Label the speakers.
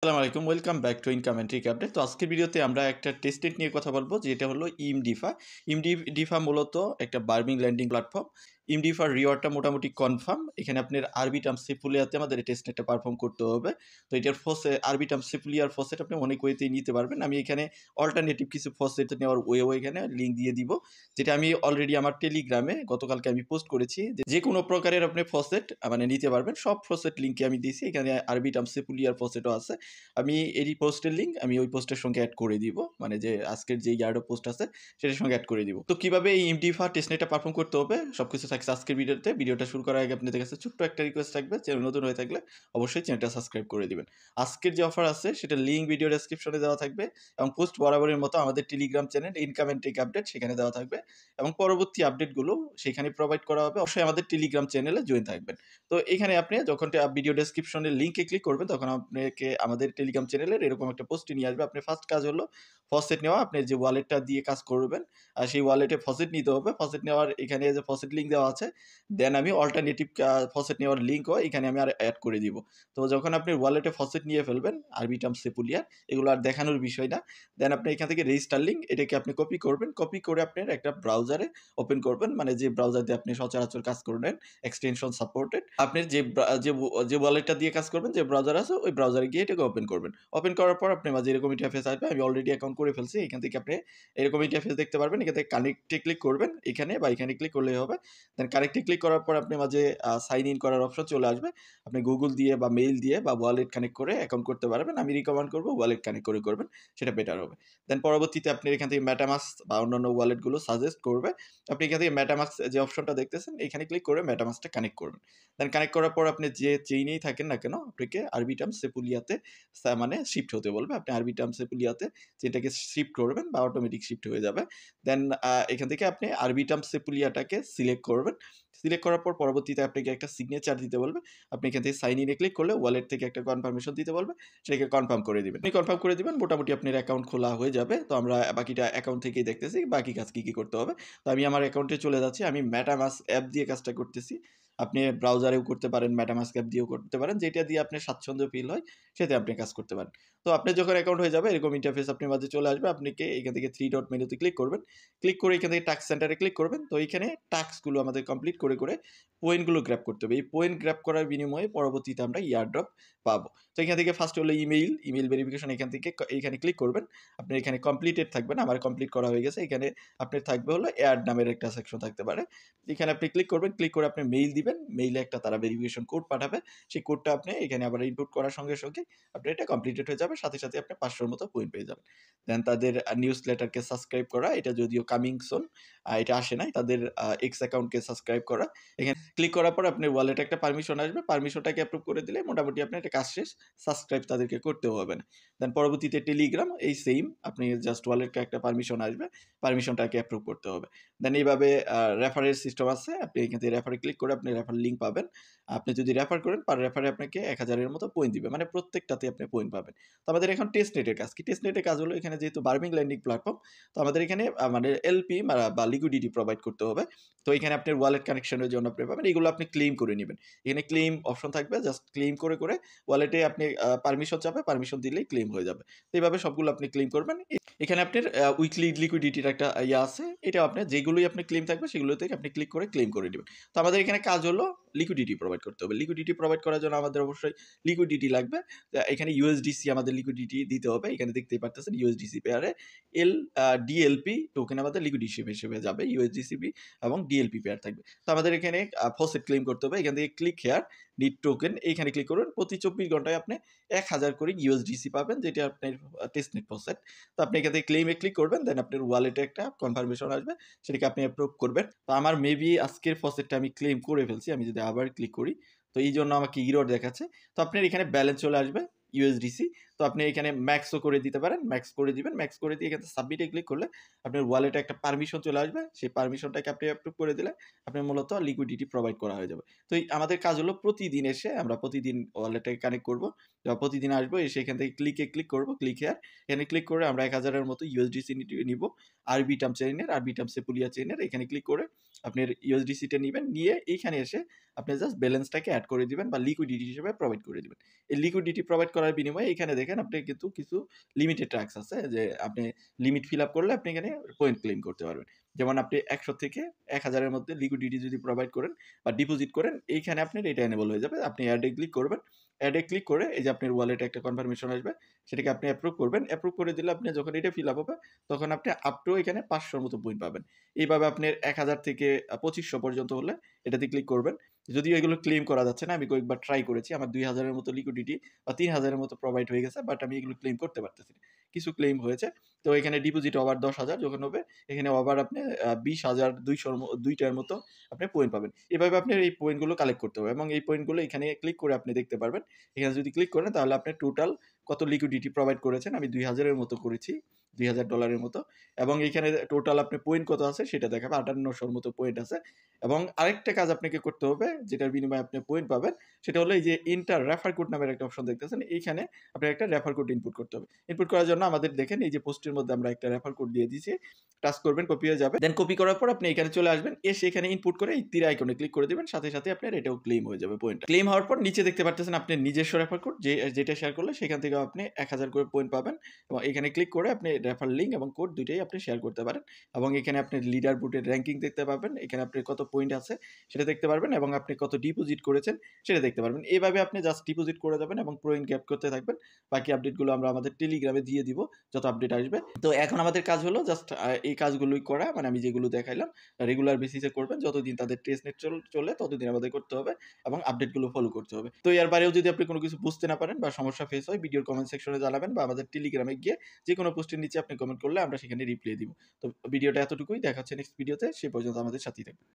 Speaker 1: আসসালামু আলাইকুম, welcome back to income and trick update. তো আজকের ভিডিওতে আমরা একটা টেস্টনেট নিয়ে কথা বলবো, যেটা হলো ইমডিফা। ইমডিফা মূলত একটা বার্মিং ল্যান্ডিং প্ল্যাটফর্ম। ইমডিফার রিওয়ার্ডটা মোটামুটি কনফার্ম। এখানে আপনার আরবি টার্ম সিপুলিয়াতে আমাদের এই টেস্টনেটটা পারফর্ম করতে হবে। তো এটার আরবি টার্ম সিপুলিয়ার ফসেট আপনি অনেক ওয়েতেই নিতে পারবেন। আমি এখানে অল্টারনেটিভ কিছু ফসেট নেওয়ার ওয়েও এখানে লিঙ্ক দিয়ে দিব, যেটা আমি অলরেডি আমার টেলিগ্রামে গতকালকে আমি পোস্ট করেছি। যে কোনো প্রকারের আপনি ফসেট মানে নিতে পারবেন, সব ফসেট লিঙ্কে আমি দিয়েছি। এখানে আরবি টার্ম সিপুলিয়ার ফসেটও আছে। আমি এই পোস্টের লিঙ্ক আমি ওই পোস্টের সঙ্গে অ্যাড করে দিব, মানে যে আজকের যে ইয়ার্ডো পোস্ট আছে সেটার সঙ্গে অ্যাড করে দিব। তো কিভাবে এই ইমডিফা টেস্টনেটটা পারফর্ম করতে হবে সবকিছু থাকছে আজকের ভিডিওতে। ভিডিওটা শুরু করার আগে আপনাদের কাছে ছোট্ট একটা রিকোয়েস্ট থাকবে, চ্যানেল নতুন হয়ে থাকলে অবশ্যই চ্যানেলটা সাবস্ক্রাইব করে দিবেন। আজকের যে অফার আছে সেটা লিঙ্ক ভিডিও ডেসক্রিপশনে দেওয়া থাকবে, এবং পোস্ট বরাবরের মতো আমাদের Telegram channel income and take update সেখানে দেওয়া থাকবে, এবং পরবর্তী আপডেটগুলো সেখানে প্রোভাইড করা হবে। অবশ্যই আমাদের টেলিগ্রাম চ্যানেলে জয়েন থাকবেন। তো এখানে আপনি যখন ভিডিও ডেসক্রিপশনের লিঙ্কে ক্লিক করবেন, তখন আপনাকে আমাদের টেলিগ্রাম চ্যানেলের এরকম একটা পোস্টে নিয়ে আসবে। আপনার ফার্স্ট কাজ হলো ফসেট নেওয়া। আপনি যে ওয়ালেটটা দিয়ে কাজ করবেন, আর সেই ওয়ালেটে ফসেট নিতে হবে। ফসেট নেওয়ার এখানে যে ফসেট লিঙ্ক দেওয়া আছে, দেন আমি অল্টারনেটিভ ফসেট নেওয়ার লিঙ্কও এখানে আমি আর অ্যাড করে দিব। তো যখন আপনি ওয়ালেটে ফসেট নিয়ে ফেলবেন, আরবি টার্ম সেপুলিয়ার, এগুলো আর দেখানোর বিষয় না। দেন আপনি এখান থেকে রেজিস্টার লিঙ্ক এটাকে আপনি কপি করবেন। কপি করে আপনার একটা ব্রাউজারে ওপেন করবেন, মানে যে ব্রাউজার দিয়ে আপনি সচরাচর কাজ করবেন, এক্সটেনশন সাপোর্টেড। আপনি যে ওয়ালেটটা দিয়ে কাজ করবেন, যে ব্রাউজার আছে ওই ব্রাউজারে গিয়ে এটাকে ওপেন করবেন। ওপেন করার পর আপনার মাঝে এরকম ইন্টারফেস আসবে। আমি অলরেডি অ্যাকাউন্ট করে ফেলছি। এখান থেকে আপনি এরকম ইন্টারফেস দেখতে পারবেন। এখান থেকে কানেক্টে ক্লিক করবেন, এখানে বা এখানে ক্লিক করলেই হবে। দেন কানেক্টে ক্লিক করার পর আপনার মাঝে সাইন ইন করার অপশন চলে আসবে। আপনি গুগল দিয়ে বা মেইল দিয়ে বা ওয়ালেট কানেক্ট করে অ্যাকাউন্ট করতে পারবেন। আমি রিকমেন্ড করবো ওয়ালেট কানেক্ট করে করবেন, সেটা বেটার হবে। দেন পরবর্তীতে আপনি এখান থেকে মেটামাস্ক বা অন্যান্য ওয়ালেটগুলো সাজেস্ট করবে। আপনি এখান থেকে মেটামাস্ক যে অপশনটা দেখতেছেন এখানে ক্লিক করে মেটামাস্কটা কানেক্ট করবেন। দেন কানেক্ট করার পর আপনি যে চেইনেই থাকেন না কেন, আপনাকে আরবি টার্ম সেপুলিয়াতে মানে শিফট হতে বলবে। আপনি আরবি টার্ম সেপুলিয়াতে যেটাকে শিফট করবেন বা অটোমেটিক শিফট হয়ে যাবে। দেন এখান থেকে আপনি আরবি টার্ম সেপুলিয়াটাকে সিলেক্ট করবেন। সিলেক্ট করার পর পরবর্তীতে আপনাকে একটা সিগনেচার দিতে বলবে। আপনি এখান থেকে সাইন ইনে ক্লিক করলে ওয়ালেট থেকে একটা কনফার্মেশন দিতে বলবে, সেটাকে কনফার্ম করে দিবেন। আপনি কনফার্ম করে দিবেন, মোটামুটি আপনার অ্যাকাউন্ট খোলা হয়ে যাবে। তো আমরা বাকিটা অ্যাকাউন্ট থেকেই দেখতেছি বাকি কাজ কী করতে হবে। তো আমি আমার অ্যাকাউন্টে চলে যাচ্ছি। আমি মেটামাস্ক অ্যাপ দিয়ে কাজটা করতেছি। আপনি ব্রাউজারেও করতে পারেন, মেটামাস্ক অ্যাপ দিয়েও করতে পারেন, যেটা দিয়ে আপনার স্বাচ্ছন্দ্য ফিল হয় সেটাতে আপনি কাজ করতে পারেন। তো আপনার যখন অ্যাকাউন্ট হয়ে যাবে এরকম ইন্টারফেস আপনার মাঝে চলে আসবে। আপনাকে এখান থেকে 3 ডট মেনুতে ক্লিক করবেন। ক্লিক করে এখান থেকে টাস্ক সেন্টারে ক্লিক করবেন। তো এইখানে টাস্কগুলো আমাদের কমপ্লিট করে পয়েন্টগুলো গ্র্যাব করতে হবে। এই পয়েন্ট গ্র্যাব করার বিনিময়ে পরবর্তীতে আমরা ইয়ারড্রপ পাবো। তো এখান থেকে ফার্স্ট হলো ইমেইল ভেরিফিকেশন। এখান থেকে এইখানে ক্লিক করবেন। আপনার এখানে কমপ্লিটেড থাকবে না, আমার কমপ্লিট করা হয়ে গেছে। এখানে আপনার থাকবে হলো অ্যাড নামের একটা সেকশন থাকতে পারে। এখানে আপনি ক্লিক করবেন, ক্লিক করে আপনি মেইল দিবেন। মেইলে একটা তারা ভেরিফিকেশন কোড পাঠাবে। সেই কোডটা আপনি এখানে আবার ইনপুট করার সঙ্গে আপনার এটা কমপ্লিটেড হয়ে যাবে। সাথে আপনি 500 র মতো পয়েন্ট পেয়ে যাবেন। দেন তাদের নিউজ লেটারকে সাবস্ক্রাইব করা, এটা যদিও কামিং সুন, এটা আসে নাই। তাদের এক্স অ্যাকাউন্টকে সাবস্ক্রাইব করা। এখানে ক্লিক করার পর আপনার ওয়ালেটে একটা পারমিশন আসবে। পারমিশনটাকে অ্যাপ্রুভ করে দিলে মোটামুটি আপনার এটা কাজ শেষ। সাবস্ক্রাইব তাদেরকে করতেও হবে না। দেন পরবর্তীতে টেলিগ্রাম এই সেম, আপনি জাস্ট ওয়ালেটকে একটা পারমিশন আসবে, পারমিশনটাকে অ্যাপ্রুভ করতে হবে। দেন এইভাবে রেফারের সিস্টেম আছে। আপনি এখান থেকে রেফারে ক্লিক করে আপনি রেফার লিঙ্ক পাবেন। আপনি যদি রেফার করেন পার রেফারে আপনাকে 1000 এর মতো পয়েন্ট দিবে, মানে প্রত্যেকটাতে আপনি পয়েন্ট পাবেন। তো আমাদের এখন টেস্টনেটের কাজ কি? টেস্টনেটের কাজ হলো এখানে যেহেতু বার্মিং ল্যান্ডিং প্ল্যাটফর্ম, তো আমাদের এখানে মানে এলপি বা লিকুইডিটি প্রোভাইড করতে হবে। তো এখানে আপনার ওয়ালেট কানেকশনের জন্য আপনি পাবেন। এগুলো আপনি ক্লেম করে নেবেন। এখানে ক্লেম অপশন থাকবে, জাস্ট ক্লেম করে ওয়ালেটে আপনি পারমিশন চাবে, পারমিশন দিলেই ক্লেম হয়ে যাবে। তো এইভাবে সবগুলো আপনি ক্লেম করবেন। এখানে আপনার উইকলি লিকুইডিটির একটা ইয়ে আছে। এটা আপনার যেগুলোই আপনি ক্লেম থাকবে সেগুলো থেকে আপনি ক্লিক করে ক্লেম করে নেবেন। তো আমাদের এখানে কাজ হলো লিকুইডিটি প্রোভাইড করতে হবে। লিকুইডিটি প্রোভাইড করার জন্য আমাদের অবশ্যই লিকুইডিটি লাগবে। এখানে ইউএসডিসি আমাদের লিকুইডিটি দিতে হবে। এখানে দেখতেই পারতেছেন ইউএসডিসি পেয়ারে এল ডিএলপি টোকেন আমাদের লিকুইডিটি হিসেবে যাবে। ইউএসডিসিপি এবং ডিএলপি পেয়ার থাকবে। তো আমাদের এখানে ফসেট ক্লেম করতে হবে। এখান থেকে ক্লিক হেয়ার নিড টোকেন এইখানে ক্লিক করবেন। প্রতি 24 ঘন্টায় আপনি 1000 করে ইউএসডিসি পাবেন, যেটা আপনার টেস্টনেট ফসেট। তো আপনি এখান থেকে ক্লেমে ক্লিক করবেন। দেন আপনার ওয়ালেটে একটা কনফার্মেশন আসবে, সেটাকে আপনি অ্যাপ্রুভ করবেন। তো আমার মেবি আজকের ফসেটটা আমি ক্লেম করে ফেলছি। আমি যদি আবার ক্লিক করি, তো এই জন্য আমাকে ইরর দেখাচ্ছে। তো আপনার এখানে ব্যালেন্স চলে আসবে ইউএসডিসি। তো আপনি এখানে ম্যাক্সও করে দিতে পারেন, ম্যাক্স করে দিবেন। ম্যাক্স করে দিয়ে এখানে সাবমিটে ক্লিক করলে আপনার ওয়ালেটে একটা পারমিশন চলে আসবে। সেই পারমিশনটাকে আপনি অ্যাপ্রুভ করে দিলে আপনার মূলত লিকুইডিটি প্রোভাইড করা হয়ে যাবে। তো আমাদের কাজ হলো প্রতিদিন এসে আমরা প্রতিদিন ওয়ালেটটাকে কানেক্ট করবো। প্রতিদিন আসবো, এসে এখান থেকে ক্লিক করবো, ক্লিক হেয়ার। এখানে ক্লিক করে আমরা 1000 এর মতো ইউএসডিসি নিব। আরবি টার্ম চেইনের, আরবি টার্ম সেপুলিয়া চেইনের। এখানে ক্লিক করে আপনার ইউএসডিসিটা নিবেন, নিয়ে এইখানে এসে আপনি জাস্ট ব্যালেন্সটাকে অ্যাড করে দিবেন বা লিকুইডিটি হিসেবে প্রোভাইড করে দিবেন। এই লিকুইডিটি প্রোভাইড করার বিনিময়ে এখানে দেখেন দেখেন আপনি কিন্তু কিছু লিমিটেড টাস্ক আছে যে আপনি লিমিট ফিল আপ করলে আপনি এখানে পয়েন্ট ক্লেম করতে পারবেন। যেমন আপনি ১০০ থেকে ১,০০০ এর মধ্যে লিকুইডিটি যদি প্রোভাইড করেন বা ডিপোজিট করেন, এইখানে আপনার এটা এনেবল হয়ে যাবে। আপনি এড এ ক্লিক করবেন। এড এ ক্লিক করে এই যে আপনার ওয়ালেটে একটা কনফার্মেশন আসবে, সেটাকে আপনি অ্যাপ্রুভ করবেন। অ্যাপ্রুভ করে দিলে আপনি যখন এটা ফিল আপ হবে, তখন আপনি আপ টু এখানে ৫০০ র মতো পয়েন্ট পাবেন। এইভাবে আপনার ১,০০০ থেকে ২৫০০ পর্যন্ত হলে এটাতে ক্লিক করবেন। যদিও এগুলো ক্লেম করা যাচ্ছে না। আমি কয়েকবার ট্রাই করেছি। আমার ২,০০০ এর মতো লিকুইডিটি বা ৩,০০০ এর মতো প্রোভাইড হয়ে গেছে। বাট আমি এগুলো ক্লেম করতে পারতেছি না। কিছু ক্লেম হয়েছে। তো এখানে ডিপোজিট ওভার ১০,০০০ যখন হবে, এখানে ওভার আপনি ২০,২০০ ২ টার মতো আপনি পয়েন্ট পাবেন। এভাবে আপনার এই পয়েন্টগুলো কালেক্ট করতে হবে এবং এই পয়েন্টগুলো এখানে ক্লিক করে আপনি দেখতে পারবেন। এখানে যদি ক্লিক করেন তাহলে আপনার টোটাল কত লিকুইডিটি প্রোভাইড করেছেন। আমি ২,০০০ এর মতো করেছি। $২,০০০ এর মতো এবং এখানে টোটাল আপনার পয়েন্ট কত আছে সেটা দেখাবে। ৫৮০০ র মতো পয়েন্ট আছে এবং আরেকটা কাজ আপনাকে করতে হবে যেটার বিনিময়ে আপনি পয়েন্ট পাবেন। সেটা হলো এই যে এন্টার রেফার কোড নামের একটা অপশন দেখতেছেন। এইখানে আপনার একটা রেফার কোড ইনপুট করতে হবে। ইনপুট করার জন্য আমাদের দেখেন এই যে পোস্টের মধ্যে আমরা একটা রেফার কোড দিয়ে দিয়েছি। টাচ করবেন, কপি হয়ে যাবে। দেন কপি করার পর আপনি এখানে চলে আসবেন। এসে এখানে ইনপুট করে এই তীর আইকনে ক্লিক করে দিবেন। সাথে, সাথে আপনার এটাও ক্লেম হয়ে যাবে পয়েন্টটা। ক্লেম হওয়ার পর নিচে দেখতে পারতেছেন আপনার নিজস্ব রেফার কোড যেটা শেয়ার করলে সেখান থেকেও আপনি ১,০০০ করে পয়েন্ট পাবেন এবং এখানে ক্লিক করে আপনি রেফার লিঙ্ক এবং কোড দুইটাই আপনি শেয়ার করতে পারেন এবং এখানে আপনি লিডার বোর্ডের র‍্যাংকিং দেখতে পাবেন। এখানে আপনার কত পয়েন্ট আছে সেটা দেখতে পারবেন এবং আপনি কত ডিপোজিট করেছেন সেটা দেখতে পারবেন। এভাবে আপনি জাস্ট ডিপোজিট করে যাবেন এবং পয়েন্ট গ্যাপ করতে থাকবেন। বাকি আপডেটগুলো আমরা আমাদের টেলিগ্রামে দিয়ে দিব যত আপডেট আসবে। তো এখন আমাদের কাজ হলো জাস্ট এই কাজগুলোই করা। মানে আমি যেগুলো দেখাইলাম রেগুলার বেসিসে করবেন। যতদিন তাদের টেস্ট নেট চলে ততদিন আমাদের করতে হবে এবং আপডেটগুলো ফলো করতে হবে। তো এর বাইরেও যদি আপনি কোনো কিছু বুঝতে না পারেন বা সমস্যা ফেস হয় ভিডিওর কমেন্ট সেকশনে জানাবেন বা আমাদের টেলিগ্রামে গিয়ে যেকোনো পোস্টের নিচে আপনি কমেন্ট করলে আমরা সেখানে রিপ্লাই দিব। তো ভিডিওটা এতটুকুই। দেখা হচ্ছে নেক্সট ভিডিওতে। সে পর্যন্ত আমাদের সাথেই থাকবেন।